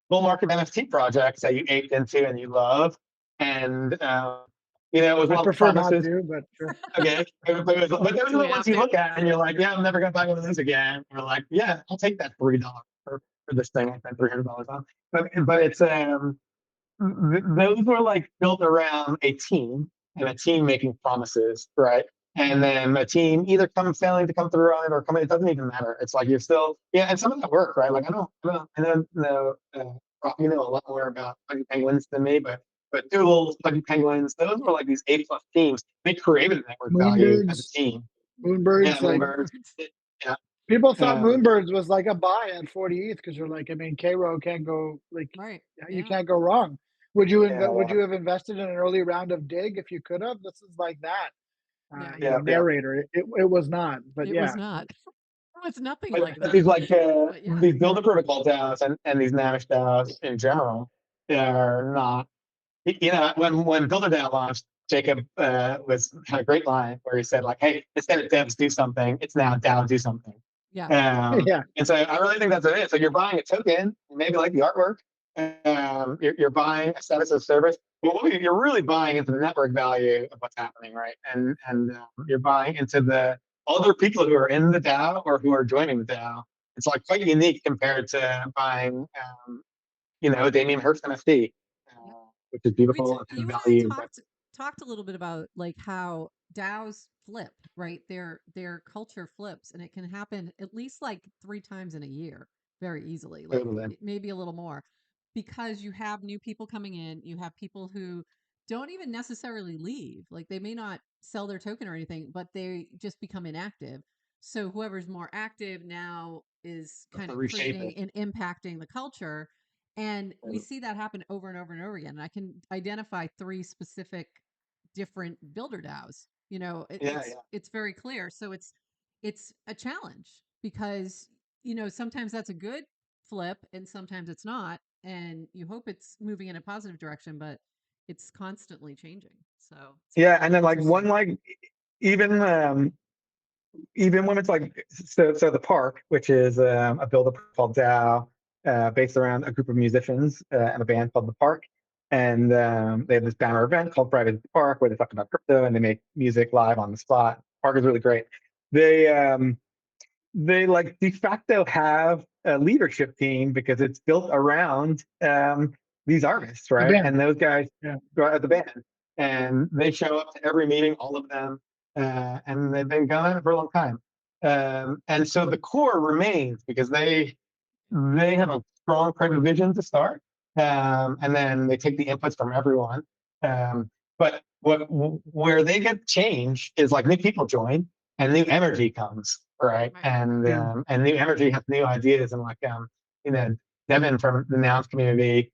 bull market NFT projects that you aped into and you love, and it was I all the prefer not promises. to, but sure. Okay, but those are Do the we ones have you to? look at and you're like, yeah, I'm never gonna buy one of those again. You're like, yeah, I'll take that $40 for this thing I spent $300 on. But it's those were like built around a team and a team making promises, right? And then a team either failing to come through on it or coming. It doesn't even matter. It's like you're still, yeah, and some of that work, right? Like I don't know, you know a lot more about Puggy Penguins than me, but Doodles, Puggy Penguins, those were like these A+ teams. They created network value as a Moonbirds, team. Yeah, Moonbirds, like Moonbirds. Yeah. people thought Um, Moonbirds was like a buy at 40 ETH because you're like, I mean, K Row can't go like Right. you Yeah. can't go wrong. yeah, Would well, you have invested in an early round of Dig if you could have? This is like that. Yeah. yeah, yeah. Narrator. It was not, but It was yeah, not. It was nothing But like that. these But yeah. these builder protocol DAOs and these Namish DAOs in general, they're not. When Builder DAO launched, Jacob had a great line where he said like, "Hey, instead of devs do something, it's now DAO do something." Yeah. yeah. And so I really think that's what it is. So you're buying a token, maybe like the artwork. You're buying a status of service. But what you're really buying into the network value of what's happening, right? And you're buying into the other people who are in the DAO or who are joining the DAO. It's like quite unique compared to buying, Damien Hirst NFT, Yep. which is We beautiful and you and I value. But talked a little bit about like how DAOs flip, right? Their culture flips, and it can happen at least like 3 times in a year, very easily, like totally, maybe a little more, because you have new people coming in. You have people who don't even necessarily leave, like they may not sell their token or anything, but they just become inactive. So whoever's more active now is kind of reshape creating it. and impacting the culture, and we see that happen over and over and over again. And I can identify 3 specific different builder DAOs. Yeah, yeah. It's very clear. So it's a challenge because sometimes that's a good flip and sometimes it's not. And you hope it's moving in a positive direction, but it's constantly changing. So it's Yeah, and really then like one interesting. like even even when it's like so the park, which is a builder called DAO, based around a group of musicians and a band called the Park, and they have this banner event called Private Park where they talk about crypto and they make music live on the spot. Park is really great. They they like de facto have a leadership team because it's built around these artists, The right? band. And those guys Yeah. go out the band, and they show up to every meeting, all of them, and they've been going for a long time. And so the core remains because they have a strong private vision to start, and then they take the inputs from everyone. But where they get change is like new people join and new energy comes, right? Right. Yeah. And new energy has new ideas, and like you know Devin from the Nouns community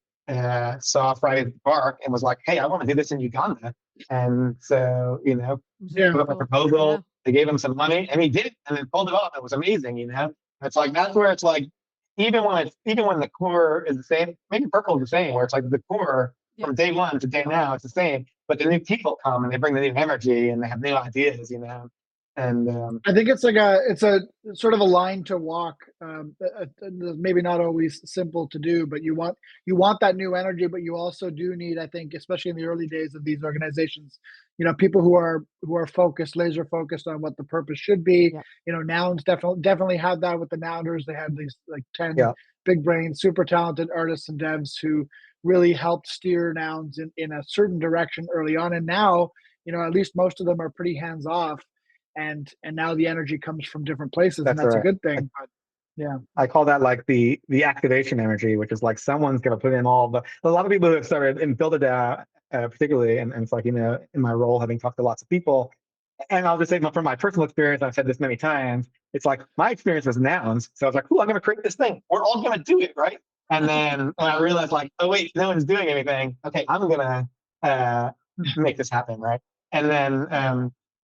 saw Friday at the Park and was like, "Hey, I want to do this in Uganda," and so It was Yeah. really put up a cool. Yeah. proposal. They gave him some money, and he did it, and then pulled it off. It was amazing. It's like that's where it's like even when the core is the same, Making Purple is the same, where it's like the core Yeah. from day one to day now, it's the same, but the new people come and they bring the new energy and they have new ideas. And I think it's a sort of a line to walk. Maybe not always simple to do, but you want that new energy, but you also do need, I think, especially in the early days of these organizations, people who are focused, laser focused on what the purpose should be. Yeah. Nouns definitely had that with the Nounders. They had these like 10 yeah, big brain, super talented artists and devs who really helped steer Nouns in a certain direction early on. And now, at least most of them are pretty hands off, and now the energy comes from different places, and that's that's a right. good thing. But yeah, I call that like the activation energy, which is like someone's going to put in all the. A lot of people who have started in BuilderDAO, particularly, and it's like in my role having talked to lots of people, and I'll just say from my personal experience, I've said this many times. It's like my experience was Nouns, so I was like, "Cool, I'm going to create this thing. We're all going to do it, right?" And then when I realized like, oh wait, no one's doing anything. Okay, I'm gonna uh, make this happen, right? And then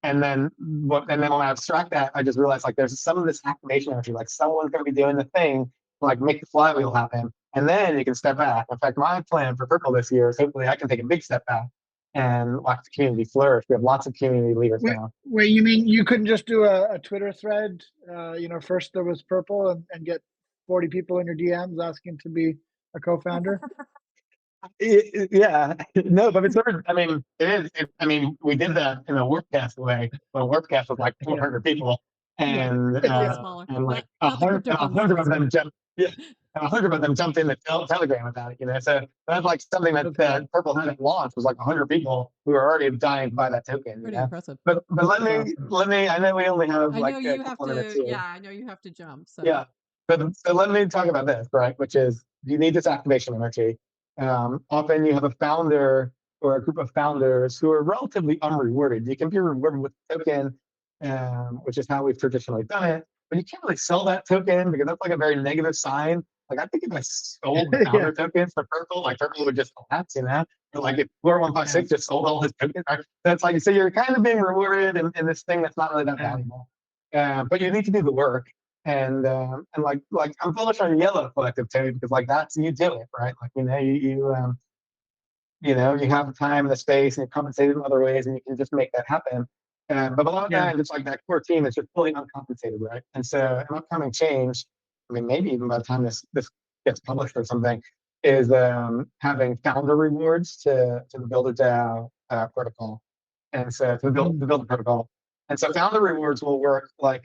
and then when I abstract that, I just realized like there's some of this activation energy, like someone's gonna be doing the thing to like make the flywheel happen. And then you can step back. In fact, my plan for Purple this year is hopefully I can take a big step back and watch the community flourish. We have lots of community leaders now. Wait, you mean you couldn't just do a Twitter thread? First there was Purple and get 40 people in your DMs asking to be a co-founder? Yeah, no, but it's never. I mean, it is. I mean, we did that in a Warpcast way. When Warpcast was like Yeah. 400 people, Yeah. and It's smaller. like Not the crypto a commons hundred days. of them jumped. Yeah, and 100 of them jumped in the Telegram about it. So that's like something that Purple hadn't launched was like 100 people who were already dying to buy that token. Pretty impressive. But let me. I know we only have I like know a you have couple minutes to. here. Yeah, I know you have to jump. So Yeah, but so let me talk about this, right? Which is you need this activation energy. Often you have a founder or a group of founders who are relatively unrewarded. You can be rewarded with a token, which is how we've traditionally done it, but you can't really sell that token because that's like a very negative sign. Like I think if I sold the Yeah. founder tokens for Purple, like Purple would just collapse, Or like if 4156 just sold all his tokens, right? That's like so you're kind of being rewarded in this thing that's not really that valuable. But you need to do the work and like I'm bullish on Yellow Collective too because like that's you do it right like you have the time and the space and you're compensated in other ways and you can just make that happen. But a lot of times it's like that core team is just fully uncompensated, right? And so an upcoming change, I mean maybe even by the time this gets published or something, is having founder rewards to the Builder DAO protocol, and so to the build protocol. And so founder rewards will work like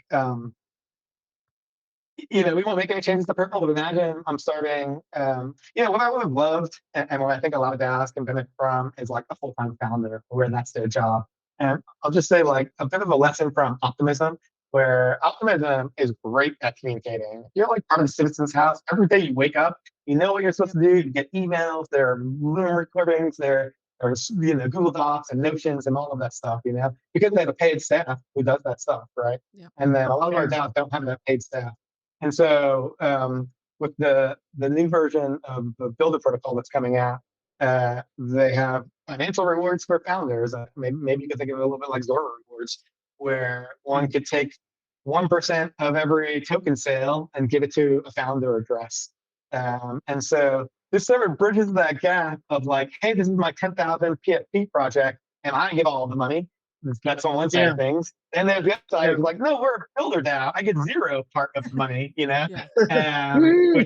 we won't make any changes to Purple, but imagine I'm starting, what I would have loved and what I think a lot of DAOs can benefit from is like a full-time founder where that's their job. And I'll just say like a bit of a lesson from optimism, where optimism is great at communicating. You're like part of the citizen's house. Every day you wake up, you know what you're supposed to do. You get emails, there are Loom recordings, there are Google Docs and Notions and all of that stuff, because they have a paid staff who does that stuff, right? yeah. And then a lot of our DAOs don't have that paid staff. And so with the new version of the Builder protocol that's coming out, they have financial rewards for founders. Maybe you could think of it a little bit like Zora rewards, where one could take 1% of every token sale and give it to a founder address. And so this sort of bridges that gap of like, hey, this is my 10,000 PFP project, and I get all the money. That's on one side of things. And then the other side is like, no, we're a builder now. I get zero part of the money, which,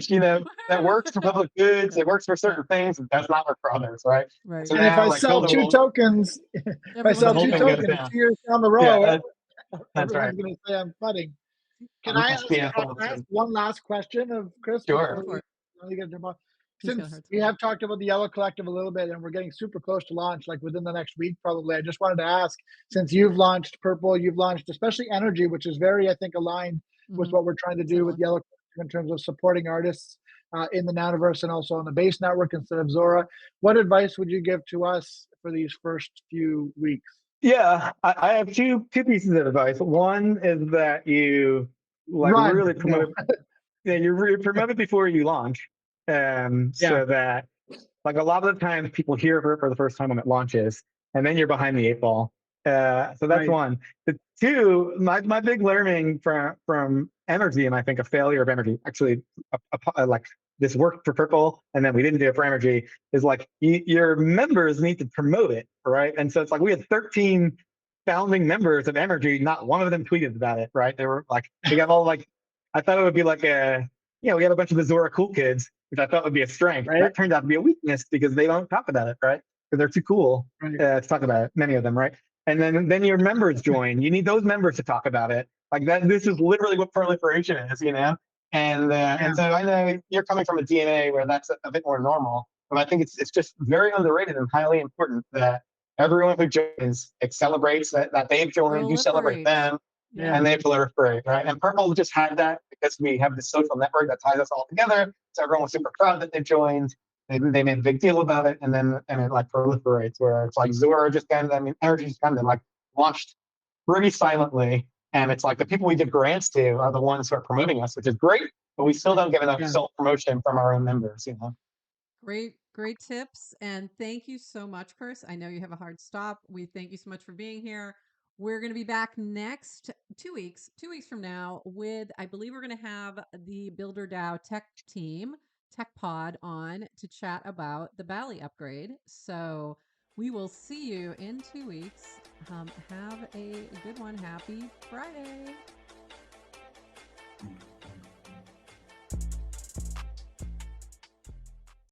that works for public goods. It works for certain things. That's not work for others, right? Right. So and now, if I like, sell two tokens, if I sell two tokens 2 years down the road, everyone's going to say I'm cutting. Can I ask one last question of Chris? Sure. Since we have talked about the Yellow Collective a little bit and we're getting super close to launch, like within the next week probably, I just wanted to ask, since you've launched Purple, you've launched especially Energy, which is very, I think, aligned with what we're trying to do with Yellow Collective in terms of supporting artists in the Nanoverse and also on the base network instead of Zora. What advice would you give to us for these first few weeks? Yeah, I have two pieces of advice. One is that you really promote it. You promote it before you launch. So that like a lot of the times people hear of it for the first time when it launches, and then you're behind the eight ball. So that's one. The two, my big learning from Energy, and I think a failure of Energy, actually, like this worked for Purple, and then we didn't do it for Energy, is like your members need to promote it, right? And so it's like we had 13 founding members of Energy, not one of them tweeted about it, right? They were like, we got all like, I thought it would be like we had a bunch of the Zora cool kids, which I thought would be a strength. Right? That turned out to be a weakness because they don't talk about it, right? Because they're too cool to talk about it, many of them, right? And then your members join. You need those members to talk about it. Like that, this is literally what proliferation is, And so I know you're coming from a DNA where that's a bit more normal, but I think it's just very underrated and highly important that everyone who joins celebrates that they've joined, you celebrate them, and they proliferate, right? And Purple just had that because we have this social network that ties us all together. So everyone was super proud that they joined. They made a big deal about it, and it like proliferates where it's like Zora just Energy just kind of like launched pretty silently, and it's like the people we give grants to are the ones who are promoting us, which is great. but we still don't get enough Yeah. self promotion from our own members. You know. Great tips. And thank you so much, Chris. I know you have a hard stop. We thank you so much for being here. We're going to be back next 2 weeks from now with, I believe we're going to have the Builder DAO tech team, Tech Pod on to chat about the Bally upgrade. So we will see you in 2 weeks. Have a good one. Happy Friday.